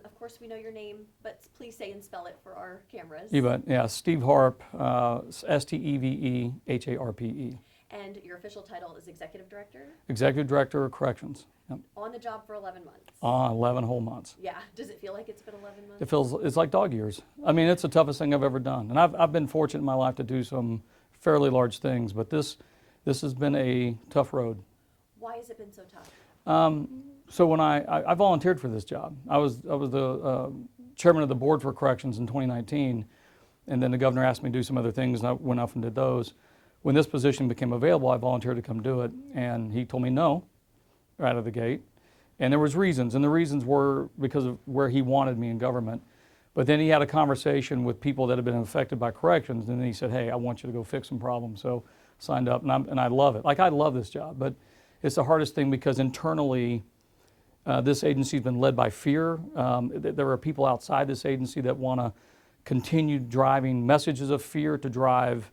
Of course, we know your name, but please say and spell it for our cameras. You bet. Yeah, Steve Harpe, Steveharpe. And your official title is Executive Director? Executive Director of Corrections. Yep. On the job for 11 months? 11 whole months. Yeah. Does it feel like it's been 11 months? It feels, it's like dog years. I mean, it's the toughest thing I've ever done. And I've been fortunate in my life to do some fairly large things, but this has been a tough road. Why has it been so tough? So when I volunteered for this job, I was the chairman of the board for corrections in 2019, and then the governor asked me to do some other things, and I went off and did those. When this position became available, I volunteered to come do it, and he told me no, right out of the gate. And there was reasons, and the reasons were because of where he wanted me in government. But then he had a conversation with people that had been affected by corrections, and then he said, hey, I want you to go fix some problems. So signed up, and I love it. Like, I love this job, but it's the hardest thing because internally, this agency's been led by fear. There are people outside this agency that want to continue driving messages of fear to drive,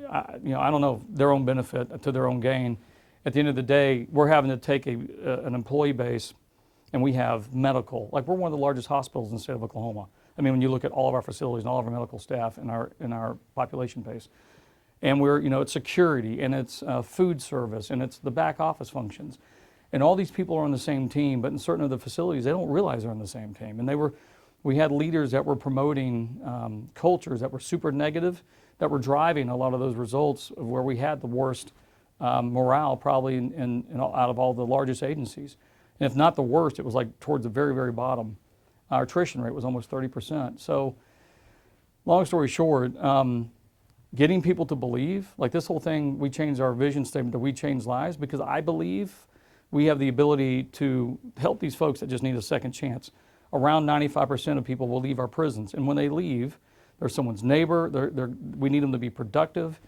I don't know, their own benefit to their own gain. At the end of the day, we're having to take an employee base, and we have medical. Like, we're one of the largest hospitals in the state of Oklahoma. I mean, when you look at all of our facilities and all of our medical staff in our population base. And we're, it's security, and it's food service, and it's the back office functions. And all these people are on the same team, but in certain of the facilities, they don't realize they're on the same team. And we had leaders that were promoting cultures that were super negative, that were driving a lot of those results of where we had the worst morale probably out of all the largest agencies. And if not the worst, it was like towards the very, very bottom. Our attrition rate was almost 30%. So long story short, getting people to believe, like this whole thing, we changed our vision statement to we change lives, because I believe we have the ability to help these folks that just need a second chance. Around 95% of people will leave our prisons, and when they leave, they're someone's neighbor. We need them to be productive.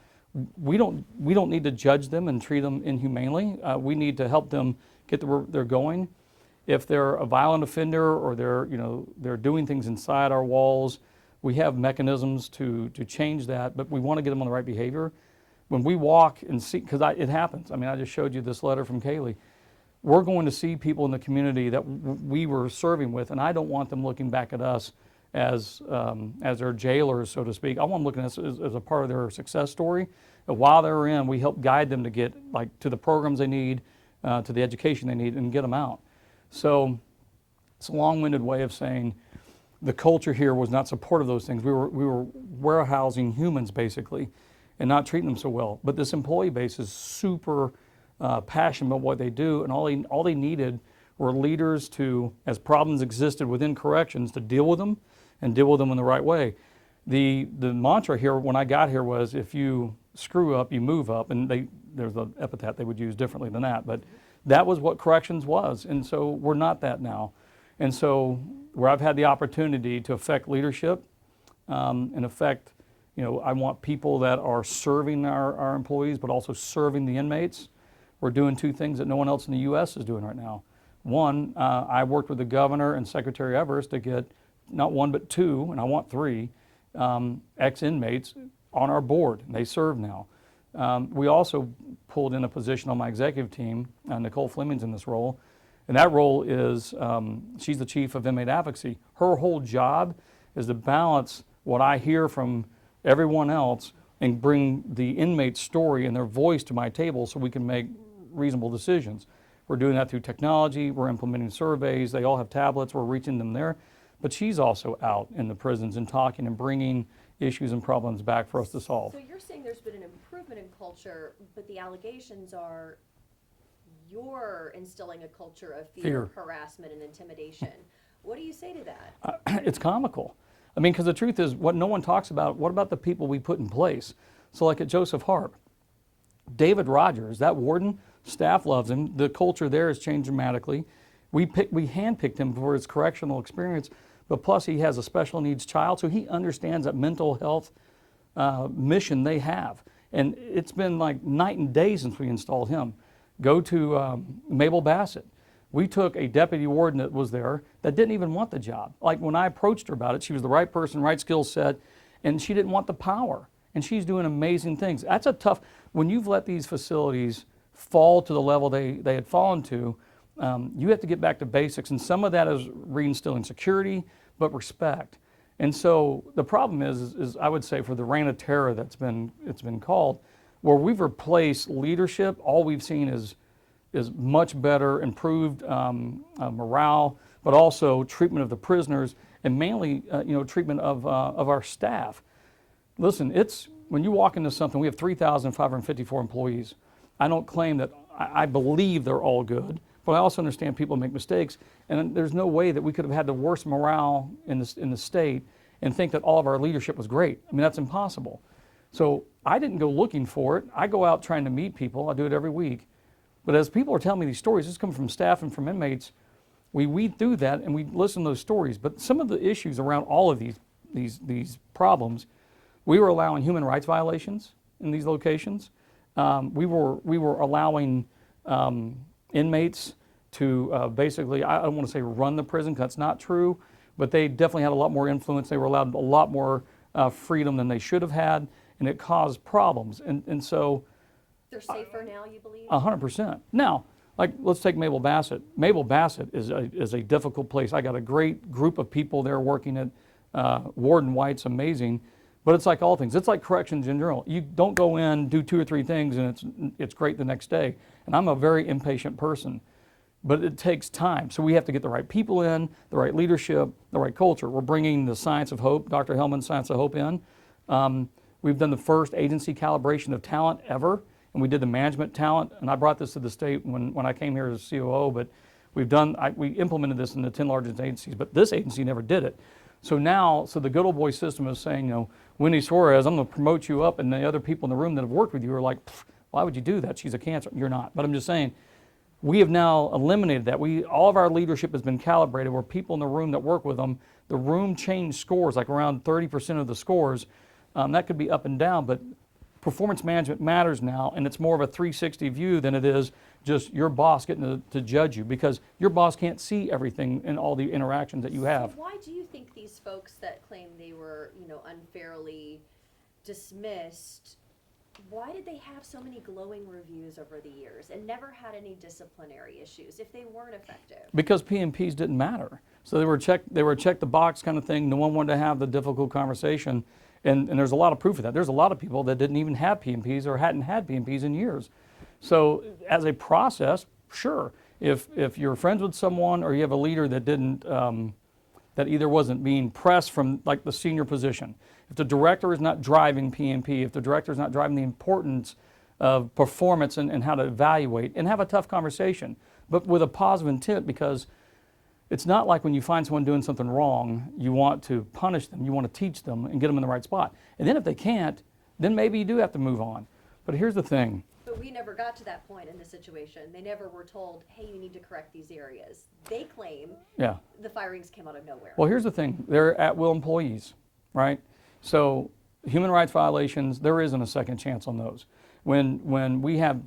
We don't need to judge them and treat them inhumanely. We need to help them get to where they're going. If they're a violent offender or they're doing things inside our walls, we have mechanisms to change that, but we want to get them on the right behavior. When we walk and see, because it happens. I mean, I just showed you this letter from Kaylee. We're going to see people in the community that we were serving with, and I don't want them looking back at us as their jailers, so to speak. I want them looking at us as a part of their success story. And while they're in, we help guide them to get to the programs they need, to the education they need, and get them out. So it's a long-winded way of saying the culture here was not supportive of those things. We were warehousing humans basically, and not treating them so well. But this employee base is super passionate about what they do, and all they needed were leaders to, as problems existed within corrections, to deal with them and deal with them in the right way. The mantra here when I got here was, if you screw up, you move up, and there's an epithet they would use differently than that, but that was what corrections was, and so we're not that now. And so where I've had the opportunity to affect leadership and affect, I want people that are serving our employees, but also serving the inmates. We're doing two things that no one else in the U.S. is doing right now. One, I worked with the governor and Secretary Evers to get not one but two, and I want three, ex-inmates on our board, and they serve now. We also pulled in a position on my executive team, Nicole Fleming's in this role, and that role is, she's the chief of inmate advocacy. Her whole job is to balance what I hear from everyone else and bring the inmate's story and their voice to my table so we can make reasonable decisions. We're doing that through technology, we're implementing surveys, they all have tablets, we're reaching them there. But she's also out in the prisons and talking and bringing issues and problems back for us to solve. So you're saying there's been an improvement in culture, but the allegations are you're instilling a culture of fear, harassment, and intimidation. What do you say to that? It's comical. I mean, because the truth is, what no one talks about, what about the people we put in place? So like at Joseph Harpe, David Rogers, that warden, staff loves him. The culture there has changed dramatically. We handpicked him for his correctional experience, but plus he has a special needs child, so he understands that mental health mission they have. And it's been like night and day since we installed him. Go to Mabel Bassett. We took a deputy warden that was there that didn't even want the job. Like when I approached her about it, she was the right person, right skill set, and she didn't want the power. And she's doing amazing things. That's a tough, when you've let these facilities fall to the level they had fallen to, you have to get back to basics, and some of that is reinstilling security, but respect. And so the problem is I would say for the reign of terror it's been called, where we've replaced leadership, all we've seen is much better, improved morale, but also treatment of the prisoners, and mainly treatment of our staff. Listen, when you walk into something, we have 3,554 employees. I don't claim that I believe they're all good, but I also understand people make mistakes, and there's no way that we could have had the worst morale in the state and think that all of our leadership was great. I mean, that's impossible. So I didn't go looking for it. I go out trying to meet people. I do it every week. But as people are telling me these stories, this comes from staff and from inmates, we weed through that and we listen to those stories. But some of the issues around all of these problems, we were allowing human rights violations in these locations. We were allowing inmates to basically, I don't want to say run the prison, because that's not true, but they definitely had a lot more influence. They were allowed a lot more freedom than they should have had, and it caused problems. And so they're safer now, you believe? 100%. Now, like, let's take Mabel Bassett. Mabel Bassett is a difficult place. I got a great group of people there working at Warden White's amazing, but it's like all things. It's like corrections in general. You don't go in, do 2 or 3 things, and it's great the next day. And I'm a very impatient person, but it takes time. So we have to get the right people in, the right leadership, the right culture. We're bringing the Science of Hope, Dr. Hellman's Science of Hope in. We've done the first agency calibration of talent ever, and we did the management talent. And I brought this to the state when I came here as COO, but we implemented this in the 10 largest agencies, but this agency never did it. So now, the good old boy system is saying, Wendy Suares, I'm going to promote you up, and the other people in the room that have worked with you are like, why would you do that? She's a cancer. You're not. But I'm just saying, we have now eliminated that. All of our leadership has been calibrated where people in the room that work with them, the room changed scores, like around 30% of the scores. That could be up and down, but performance management matters now, and it's more of a 360 view than it is just your boss getting to judge you, because your boss can't see everything in all the interactions that you have. So why do you think these folks that claim they were, unfairly dismissed, why did they have so many glowing reviews over the years and never had any disciplinary issues if they weren't effective? Because P&Ps didn't matter. So they were check the box kind of thing. No one wanted to have the difficult conversation. And there's a lot of proof of that. There's a lot of people that didn't even have P&Ps or hadn't had P&Ps in years. So as a process, sure, if you're friends with someone or you have a leader that didn't, that either wasn't being pressed from like the senior position, if the director is not driving P&P, if the director is not driving the importance of performance and how to evaluate and have a tough conversation, but with a positive intent, because it's not like when you find someone doing something wrong, you want to punish them, you want to teach them and get them in the right spot. And then if they can't, then maybe you do have to move on. But here's the thing. But we never got to that point in this situation. They never were told, hey, you need to correct these areas. They claim the firings came out of nowhere. Well, here's the thing. They're at-will employees, right? So human rights violations, there isn't a second chance on those. When we have,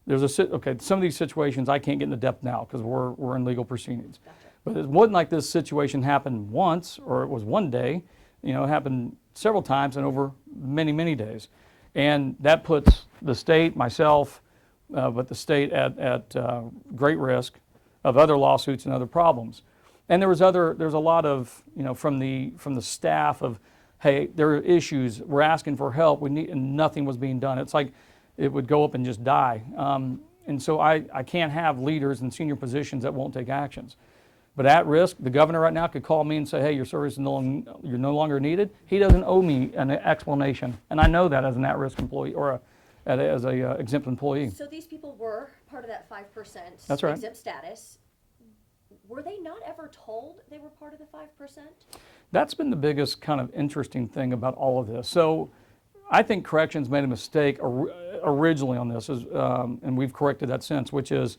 some of these situations I can't get into depth now because we're in legal proceedings. Gotcha. But it wasn't like this situation happened once or it was one day. It happened several times and over many, many days. And that puts the state, myself, but the state at great risk of other lawsuits and other problems. And there's a lot of, from the staff of, hey, there are issues, we're asking for help, and nothing was being done. It's like it would go up and just die. And so I can't have leaders in senior positions that won't take actions. But at risk, the governor right now could call me and say, hey, your service is you're no longer needed. He doesn't owe me an explanation. And I know that as an at-risk employee or as a exempt employee. So these people were part of that 5% That's right. exempt status. Were they not ever told they were part of the 5%? That's been the biggest kind of interesting thing about all of this. So I think corrections made a mistake originally on this, and we've corrected that since, which is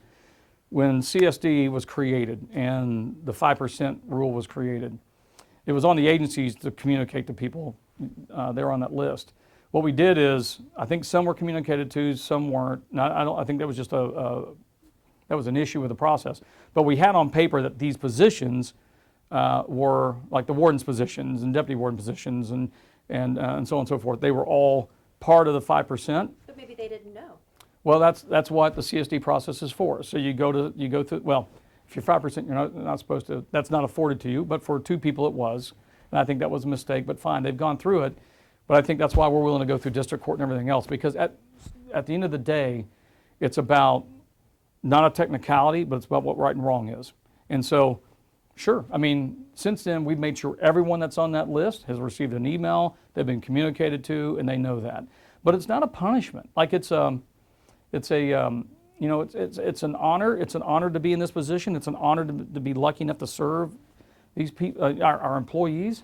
when CSD was created and the 5% rule was created, it was on the agencies to communicate to people. They were on that list. What we did is, I think some were communicated to, some weren't. I think that was just that was an issue with the process. But we had on paper that these positions were like the warden's positions and deputy warden positions and so on and so forth. They were all part of the 5%. But maybe they didn't know. Well, that's what the CSD process is for. So you go through, well, if you're 5%, you're not supposed to, that's not afforded to you, but for 2 people it was. And I think that was a mistake, but fine, they've gone through it. But I think that's why we're willing to go through district court and everything else, because at the end of the day, it's about not a technicality, but it's about what right and wrong is. And so, sure, I mean, since then, we've made sure everyone that's on that list has received an email, they've been communicated to, and they know that. But it's not a punishment. Like it's an honor. It's an honor to be in this position. It's an honor to be lucky enough to serve these people, our employees.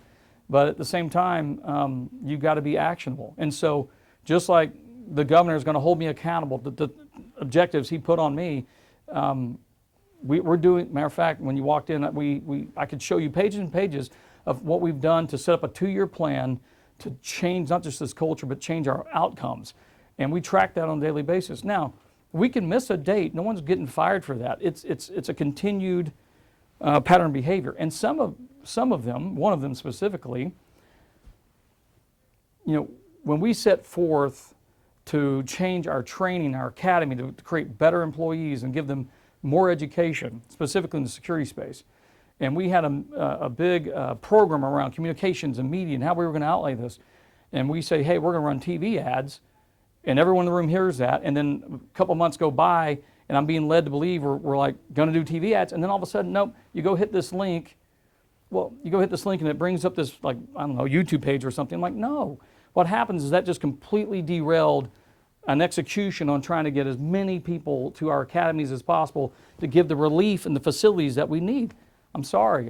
But at the same time, you've got to be actionable. And so, just like the governor is going to hold me accountable, the objectives he put on me, we're doing. Matter of fact, when you walked in, I could show you pages and pages of what we've done to set up a 2-year plan to change not just this culture, but change our outcomes. And we track that on a daily basis. Now, we can miss a date. No one's getting fired for that. It's a continued pattern of behavior. And some of them, one of them specifically, when we set forth to change our training, our academy, to create better employees and give them more education, specifically in the security space. And we had a big program around communications and media and how we were going to outlay this. And we say, hey, we're going to run TV ads. And everyone in the room hears that. And then a couple months go by, and I'm being led to believe we're like going to do TV ads. And then all of a sudden, nope, you go hit this link. Well, you go hit this link and it brings up this, like, I don't know, YouTube page or something. I'm like, no. What happens is that just completely derailed an execution on trying to get as many people to our academies as possible to give the relief and the facilities that we need. I'm sorry.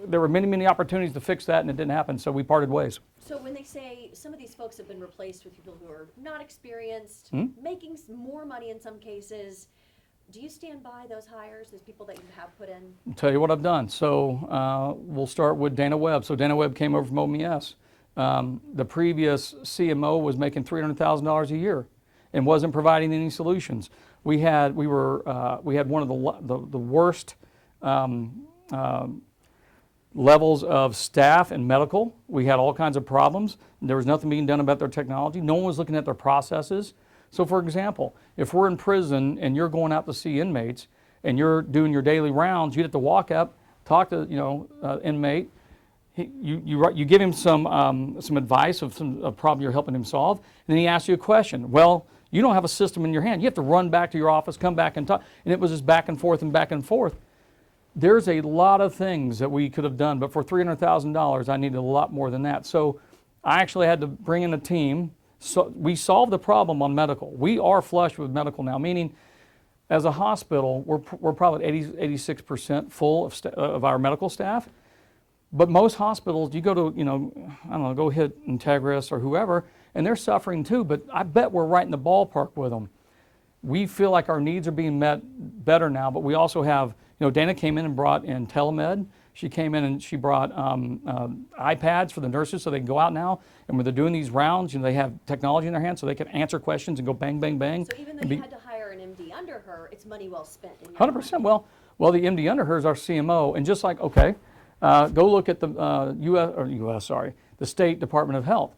There were many, many opportunities to fix that, and it didn't happen, so we parted ways. So when they say some of these folks have been replaced with people who are not experienced, making more money in some cases, do you stand by those hires, those people that you have put in? I'll tell you what I've done. So we'll start with Dana Webb. So Dana Webb came over from OMS. The previous CMO was making $300,000 a year and wasn't providing any solutions. We had one of the worst levels of staff and medical. We had all kinds of problems. There was nothing being done about their technology. No one was looking at their processes. So for example, if we're in prison and you're going out to see inmates and you're doing your daily rounds, you'd have to walk up, talk to inmate. You give him some advice of a problem you're helping him solve, and then he asks you a question. Well, you don't have a system in your hand. You have to run back to your office, come back and talk. And it was just back and forth and back and forth. There's a lot of things that we could have done, but for $300,000, I needed a lot more than that. So I actually had to bring in a team. So we solved the problem on medical. We are flush with medical now, meaning as a hospital, we're probably 86% full of our medical staff. But most hospitals, you go to, I don't know, go hit Integris or whoever, and they're suffering too, but I bet we're right in the ballpark with them. We feel like our needs are being met better now, but we also have, Dana came in and brought in telemed. She came in and she brought iPads for the nurses so they can go out now, and when they're doing these rounds, they have technology in their hands so they can answer questions and go bang, bang, bang. So even though you had to hire an MD under her, it's money well spent. 100%. Well, the MD under her is our CMO, and just like, okay, go look at the the State Department of Health.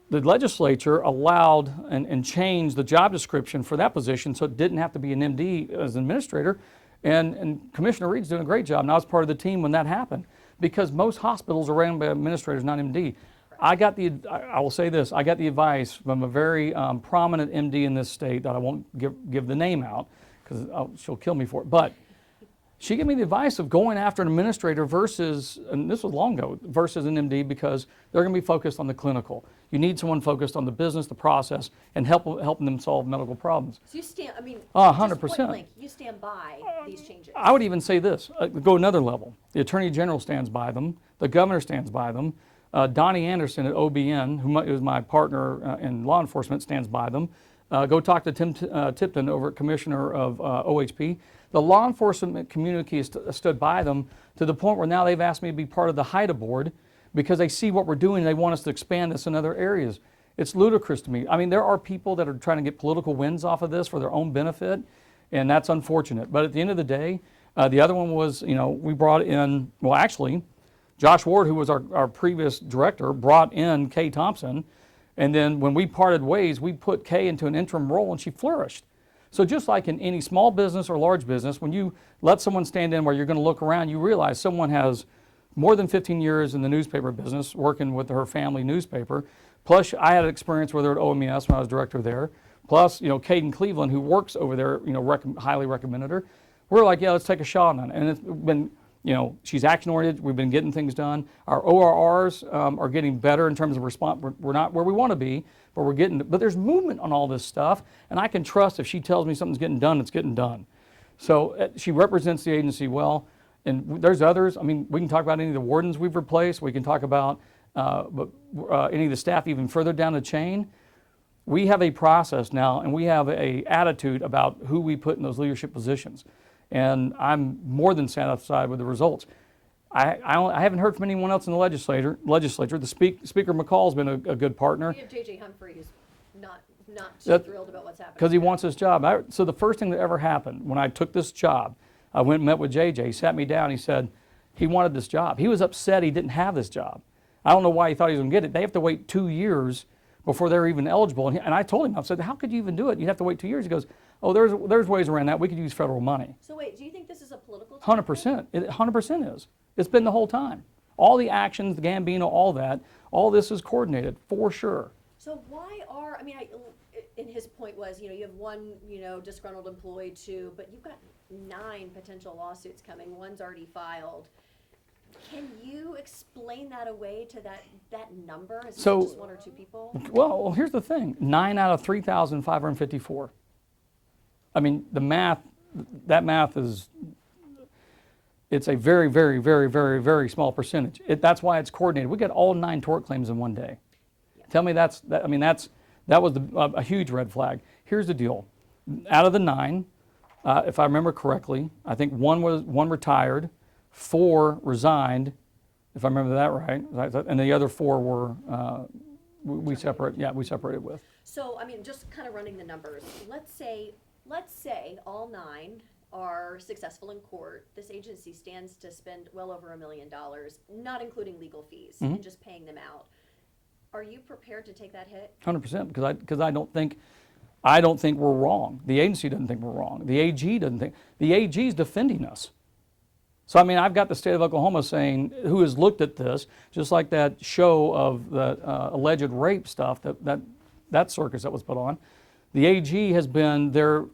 The legislature allowed and changed the job description for that position so it didn't have to be an MD as an administrator. And Commissioner Reed's doing a great job, and I was part of the team when that happened, because most hospitals are ran by administrators, not MD. I will say this, I got the advice from a very prominent MD in this state that I won't give the name out because she'll kill me for it, but she gave me the advice of going after an administrator versus, and this was long ago, versus an MD, because they're going to be focused on the clinical. You need someone focused on the business, the process, and helping them solve medical problems. So you stand, 100%. Just point blank, you stand by these changes. I would even say this, go another level. The Attorney General stands by them. The Governor stands by them. Donnie Anderson at OBN, who is my partner in law enforcement, stands by them. Go talk to Tim Tipton over at Commissioner of OHP. The law enforcement community has stood by them to the point where now they've asked me to be part of the HIDA board because they see what we're doing and they want us to expand this in other areas. It's ludicrous to me. There are people that are trying to get political wins off of this for their own benefit, and that's unfortunate. But at the end of the day, the other one was, we brought in, Josh Ward, who was our previous director, brought in Kay Thompson, And then when we parted ways, we put Kay into an interim role and she flourished. So just like in any small business or large business, when you let someone stand in where you're going to look around, you realize someone has more than 15 years in the newspaper business, working with her family newspaper. Plus, I had experience with her at OMES when I was director there. Plus, Caden Cleveland, who works over there, highly recommended her. We're like, yeah, let's take a shot on it. And it's been, she's action-oriented. We've been getting things done. Our ORRs are getting better in terms of response. We're not where we want to be, but we're getting. But there's movement on all this stuff, and I can trust if she tells me something's getting done, it's getting done. So she represents the agency well. And there's others. I mean, we can talk about any of the wardens we've replaced. We can talk about any of the staff even further down the chain. We have a process now, and we have a attitude about who we put in those leadership positions. And I'm more than satisfied with the results. I haven't heard from anyone else in the legislature. The Speaker McCall's been a good partner. We have J.J. Humphrey, who's not too thrilled about what's happening. Because he wants his job. So the first thing that ever happened when I took this job, I went and met with JJ. He sat me down. He said he wanted this job. He was upset he didn't have this job. I don't know why he thought he was going to get it. They have to wait 2 years before they're even eligible. And I told him, I said, how could you even do it? You'd have to wait 2 years. He goes, oh, there's ways around that. We could use federal money. So wait, do you think this is a political 100%. It 100% is. It's been the whole time. All the actions, the Gambino, all this is coordinated for sure. So why are, and his point was, you have one, disgruntled employee, two, but you've got 9 potential lawsuits coming. One's already filed. Can you explain that away to that number? Is it just 1 or 2 people? Well, here's the thing. 9 out of 3,554. I mean, that math is, it's a very, very, very, very, very small percentage. That's why it's coordinated. We got all 9 tort claims in one day. Yeah. Tell me that was a huge red flag. Here's the deal. Out of the 9, if I remember correctly, I think one retired, 4 resigned, if I remember that right, and the other 4 were we separated with. So just kind of running the numbers. Let's say all 9 are successful in court. This agency stands to spend well over $1 million, not including legal fees, and just paying them out. Are you prepared to take that hit? 100%, because I don't think we're wrong. The agency doesn't think we're wrong. The AG doesn't think. The AG is defending us. So I've got the state of Oklahoma saying, who has looked at this, just like that show of the alleged rape stuff, that circus that was put on. The AG has been there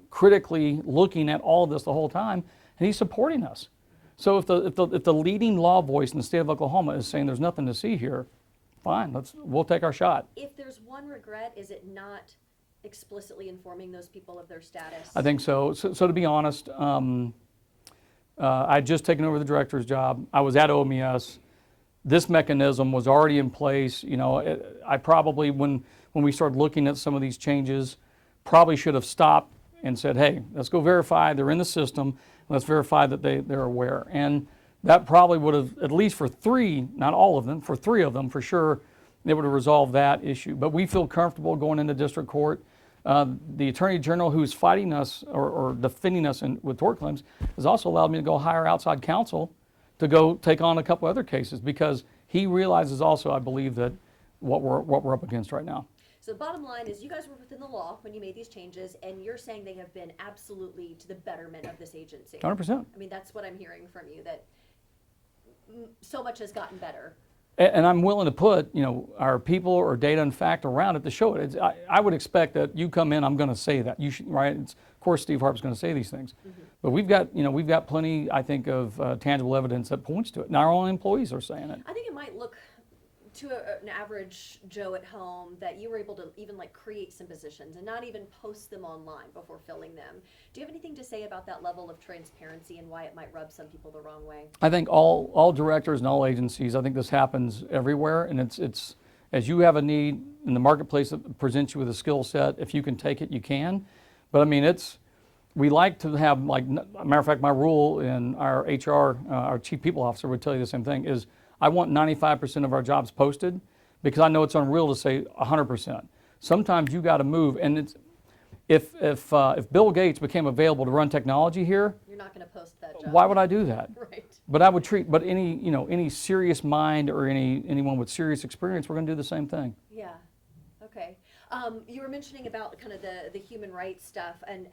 critically looking at all of this the whole time, and he's supporting us. So if the leading law voice in the state of Oklahoma is saying there's nothing to see here, fine, we'll take our shot. If there's one regret, is it not explicitly informing those people of their status? I think so. So to be honest, I'd just taken over the director's job. I was at OMES. This mechanism was already in place. I probably, when we started looking at some of these changes, probably should have stopped and said, hey, let's go verify they're in the system. Let's verify that they're aware. And that probably would have, at least for 3, not all of them, for 3 of them for sure, it would have resolved that issue. But we feel comfortable going into district court. The Attorney General who's fighting us or defending us with tort claims has also allowed me to go hire outside counsel to go take on a couple other cases because he realizes also, I believe, that what we're up against right now. So the bottom line is you guys were within the law when you made these changes, and you're saying they have been absolutely to the betterment of this agency. 100%. That's what I'm hearing from you, that so much has gotten better. And I'm willing to put, our people or data and fact around it to show it. I would expect that you come in, I'm going to say that. You should, right? Of course, Steve Harpe's going to say these things. Mm-hmm. But we've got plenty, I think, of tangible evidence that points to it. And our own employees are saying it. I think it might look to an average Joe at home that you were able to even create some positions and not even post them online before filling them. Do you have anything to say about that level of transparency and why it might rub some people the wrong way? I think all directors and all agencies, I think this happens everywhere, and it's as you have a need in the marketplace that presents you with a skill set, if you can take it, you can. But we like to have, a matter of fact, my rule in our HR, our chief people officer would tell you the same thing, is I want 95% of our jobs posted because I know it's unreal to say 100%. Sometimes you got to move, and if Bill Gates became available to run technology here, you're not going to post that job. Why would I do that? Right. But I would treat any serious mind or anyone with serious experience, we're going to do the same thing. Yeah. You were mentioning about kind of the human rights stuff, and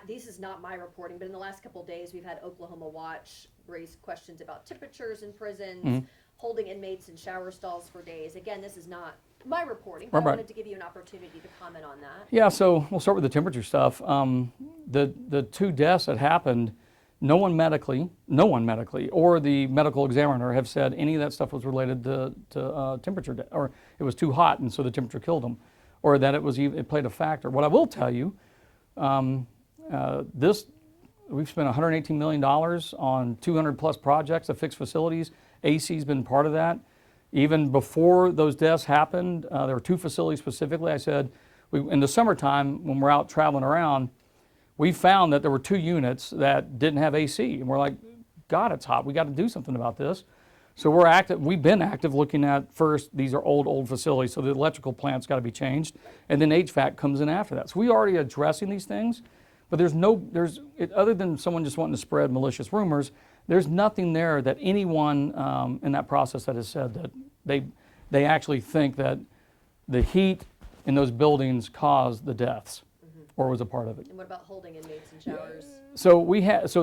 this is not my reporting, but in the last couple of days, we've had Oklahoma Watch raise questions about temperatures in prisons, holding inmates in shower stalls for days. Again, this is not my reporting, but I wanted to give you an opportunity to comment on that. Yeah, so we'll start with the temperature stuff. The 2 deaths that happened, no one medically, or the medical examiner have said any of that stuff was related to temperature, or it was too hot and so the temperature killed them, or that it played a factor. What I will tell you, we've spent $118 million on 200 plus projects to fix facilities. AC's been part of that. Even before those deaths happened, there were 2 facilities specifically. I said, in the summertime when we're out traveling around, we found that there were 2 units that didn't have AC. And we're like, God, it's hot. We got to do something about this. So we've been active looking at, first, these are old facilities, so the electrical plant's got to be changed. And then HVAC comes in after that. So we already addressing these things, but other than someone just wanting to spread malicious rumors, there's nothing there that anyone in that process that has said that they actually think that the heat in those buildings caused the deaths or was a part of it. And what about holding inmates in showers? So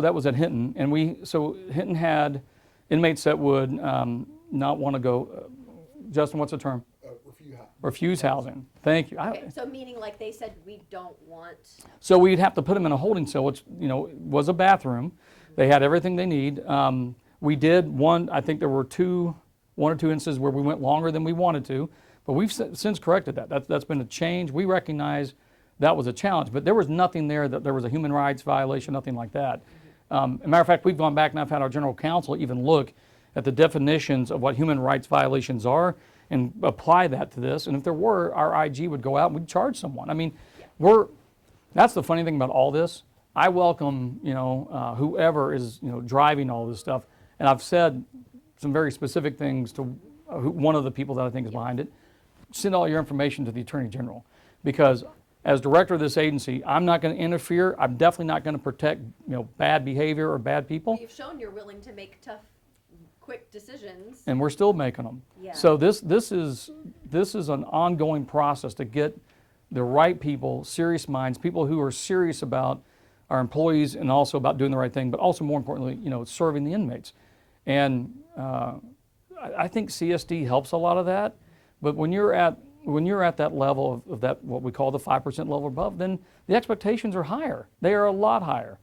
that was at Hinton, and Hinton had inmates that would not want to go. Justin, what's the term? Refuse housing. Thank you. Okay, so meaning like they said we don't want. So we'd have to put them in a holding cell, which was a bathroom. They had everything they need. We did I think there were 1 or 2 instances where we went longer than we wanted to, but we've since corrected that. That's been a change. We recognize that was a challenge, but there was nothing there that there was a human rights violation, nothing like that. As a matter of fact, we've gone back and I've had our general counsel even look at the definitions of what human rights violations are and apply that to this. And if there were, our IG would go out and we'd charge someone. I mean, that's the funny thing about all this. I welcome, whoever is, driving all this stuff. And I've said some very specific things to one of the people that I think is behind it. Send all your information to the Attorney General, because as director of this agency, I'm not going to interfere. I'm definitely not going to protect, bad behavior or bad people. You've shown you're willing to make tough, quick decisions. And we're still making them. Yeah. So this is an ongoing process to get the right people, serious minds, people who are serious about our employees and also about doing the right thing, but also more importantly, serving the inmates. And I think CSD helps a lot of that. But when you're at that level of that, what we call the 5% level above, then the expectations are higher. They are a lot higher.